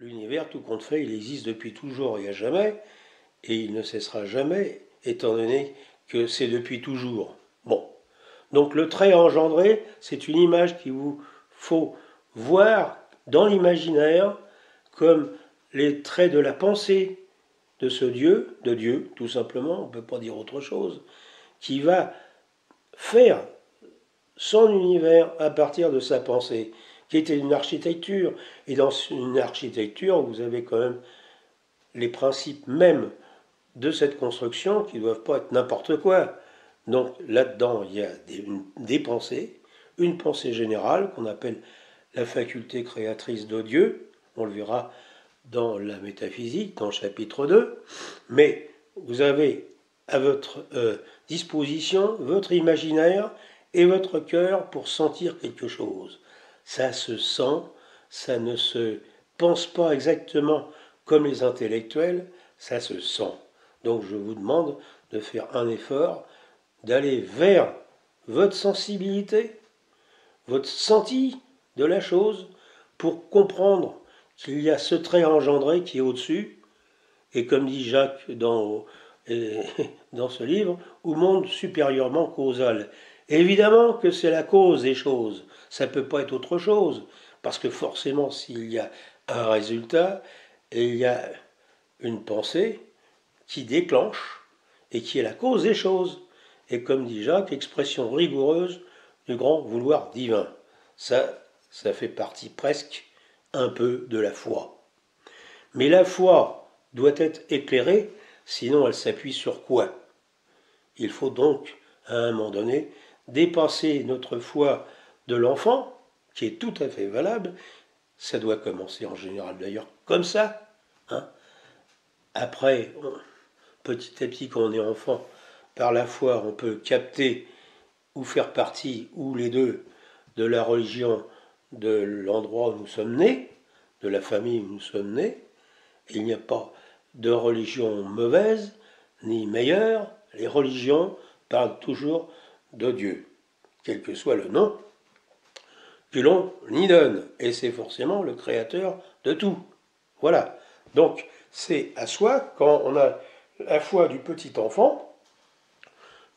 L'univers, tout compte fait, il existe depuis toujours et à jamais, et il ne cessera jamais, étant donné que c'est depuis toujours. Bon. Donc le trait engendré, c'est une image qu'il vous faut voir dans l'imaginaire comme les traits de la pensée de ce Dieu, de Dieu tout simplement, on ne peut pas dire autre chose, qui va faire son univers à partir de sa pensée, qui était une architecture. Et dans une architecture, vous avez quand même les principes mêmes de cette construction qui ne doivent pas être n'importe quoi. Donc là-dedans, il y a des pensées, une pensée générale qu'on appelle la faculté créatrice de Dieu, on le verra dans la métaphysique, dans le chapitre 2, mais vous avez à votre disposition votre imaginaire et votre cœur pour sentir quelque chose. Ça se sent, ça ne se pense pas exactement comme les intellectuels, ça se sent. Donc je vous demande de faire un effort, d'aller vers votre sensibilité, votre senti de la chose, pour comprendre qu'il y a ce trait engendré qui est au-dessus, et comme dit Jacques dans ce livre, au monde supérieurement causal. Et évidemment que c'est la cause des choses, ça ne peut pas être autre chose, parce que forcément s'il y a un résultat, et il y a une pensée qui déclenche, et qui est la cause des choses. Et comme dit Jacques, expression rigoureuse du grand vouloir divin. Ça fait partie presque un peu de la foi. Mais la foi doit être éclairée, sinon elle s'appuie sur quoi? Il faut donc, à un moment donné, dépasser notre foi de l'enfant, qui est tout à fait valable. Ça doit commencer en général d'ailleurs comme ça. Hein. Après, petit à petit, quand on est enfant, par la foi, on peut capter ou faire partie, ou les deux, de la religion de l'endroit où nous sommes nés, de la famille où nous sommes nés. Il n'y a pas de religion mauvaise ni meilleure. Les religions parlent toujours de Dieu, quel que soit le nom que l'on y donne. Et c'est forcément le créateur de tout. Voilà. Donc, c'est à soi, quand on a la foi du petit enfant,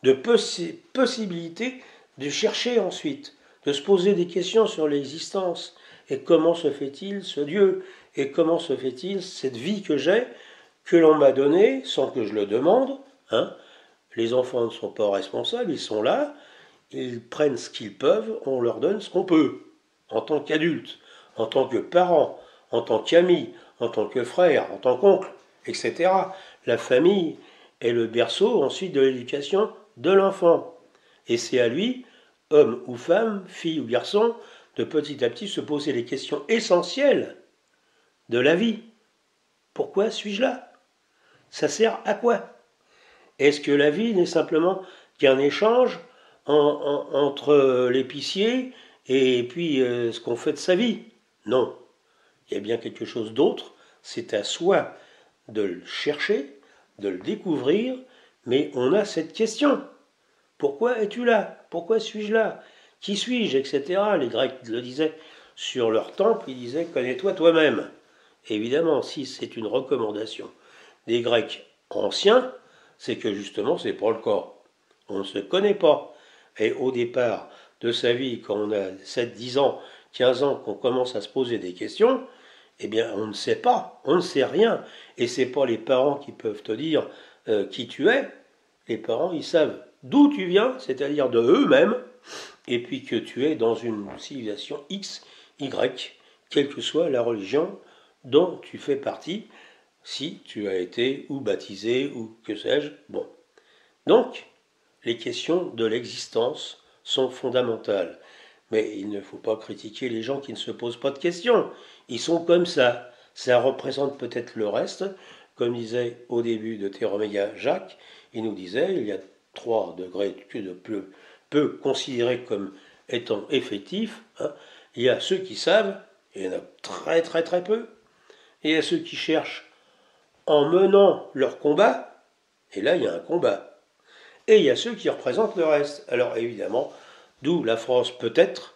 de possibilité de chercher ensuite, de se poser des questions sur l'existence. Et comment se fait-il ce Dieu? Et comment se fait-il cette vie que j'ai, que l'on m'a donnée, sans que je le demande? Hein. Les enfants ne sont pas responsables, ils sont là, ils prennent ce qu'ils peuvent, on leur donne ce qu'on peut, en tant qu'adultes, en tant que parents, en tant qu'amis, en tant que frères, en tant qu'oncles, etc. La famille est le berceau ensuite de l'éducation de l'enfant. Et c'est à lui, homme ou femme, fille ou garçon, de petit à petit se poser les questions essentielles de la vie. Pourquoi suis-je là? Ça sert à quoi? Est-ce que la vie n'est simplement qu'un échange entre l'épicier et puis ce qu'on fait de sa vie? Non. Il y a bien quelque chose d'autre. C'est à soi de le chercher, de le découvrir, mais on a cette question. Pourquoi es-tu là? Pourquoi suis-je là? Qui suis-je? Etc. Les Grecs le disaient sur leur temple, ils disaient connais-toi toi-même. Évidemment, si c'est une recommandation des Grecs anciens, c'est que justement c'est pas le cas. On ne se connaît pas. Et au départ de sa vie, quand on a 7, 10 ans, 15 ans, qu'on commence à se poser des questions, eh bien on ne sait pas, on ne sait rien. Et c'est pas les parents qui peuvent te dire qui tu es. Les parents, ils savent d'où tu viens, c'est-à-dire de eux-mêmes, et puis que tu es dans une civilisation X, Y, quelle que soit la religion dont tu fais partie, si tu as été ou baptisé ou que sais-je. Bon. Donc, les questions de l'existence sont fondamentales. Mais il ne faut pas critiquer les gens qui ne se posent pas de questions. Ils sont comme ça. Ça représente peut-être le reste. Comme disait au début de Théroméga Jacques, il nous disait il y a 3 degrés que de peu considérés comme étant effectifs. Hein. Il y a ceux qui savent, et il y en a très très très peu. Et il y a ceux qui cherchent en menant leur combat, et là il y a un combat. Et il y a ceux qui représentent le reste. Alors évidemment, d'où la phrase peut-être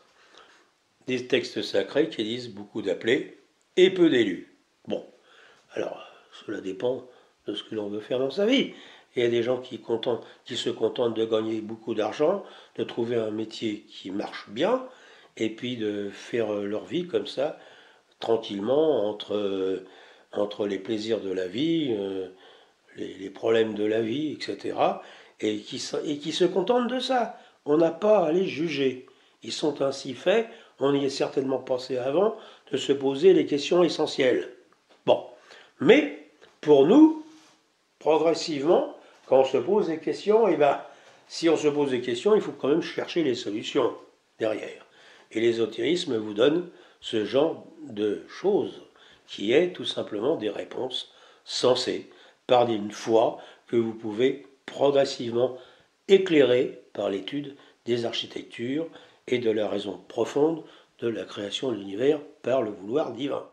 des textes sacrés qui disent beaucoup d'appelés et peu d'élus. Bon, alors, cela dépend de ce que l'on veut faire dans sa vie. Il y a des gens qui se contentent de gagner beaucoup d'argent, de trouver un métier qui marche bien, et puis de faire leur vie comme ça, tranquillement, entre les plaisirs de la vie, les problèmes de la vie, etc. Et qui se contentent de ça. On n'a pas à les juger. Ils sont ainsi faits, on y est certainement pensé avant, de se poser les questions essentielles. Bon, mais pour nous, progressivement, quand on se pose des questions, eh ben, si on se pose des questions, il faut quand même chercher les solutions derrière. Et l'ésotérisme vous donne ce genre de choses, qui est tout simplement des réponses sensées, par une foi que vous pouvez progressivement éclairer par l'étude des architectures et de la raison profonde de la création de l'univers par le vouloir divin.